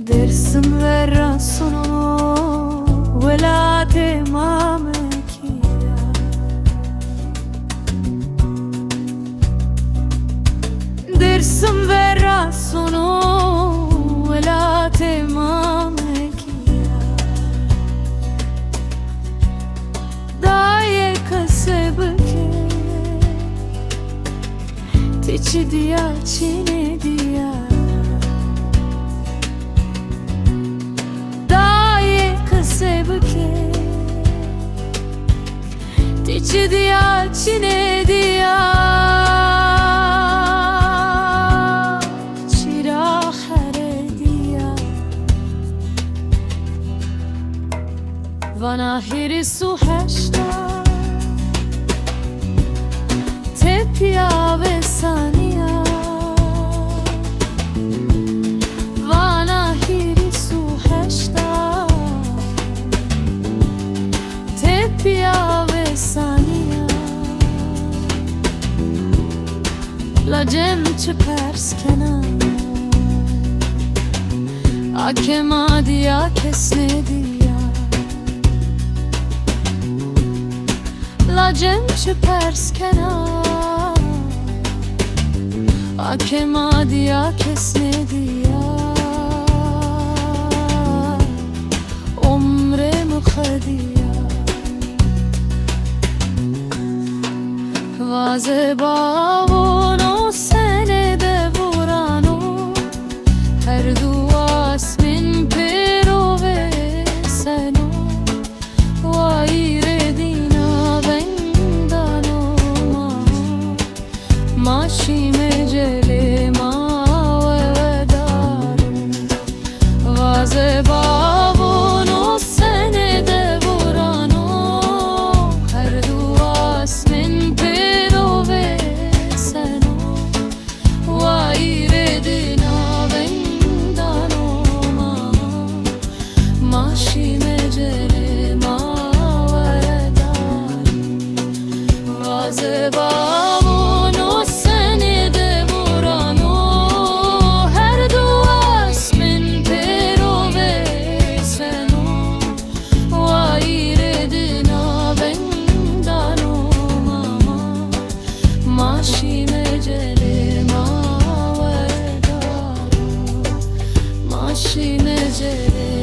Dersim verrà sono quella te mame chia Dersim verrà sono quella te mame chia Dai kasebke Tici dia cine dia Tici dia cine dia Cira khare dia Vana hirisu hashta Tepya ve saniya Vana hirisu hashta Tepya saniya Lacem çıpers kenar Akema diya kesne diya Lacem çıpers kenar Akema diya kesne diya Umre mukhadiya Vazebavonu senede vuranu Her duas min pero ve seno Vairedina vendano Mashi mecele ma vedaru Vazebavonu senede vuranu Her duas min Vazebavonu senede vuranu Her duas min pero ve seno Vairedina vendano Mashi mecele ma vedaru Mashi mecele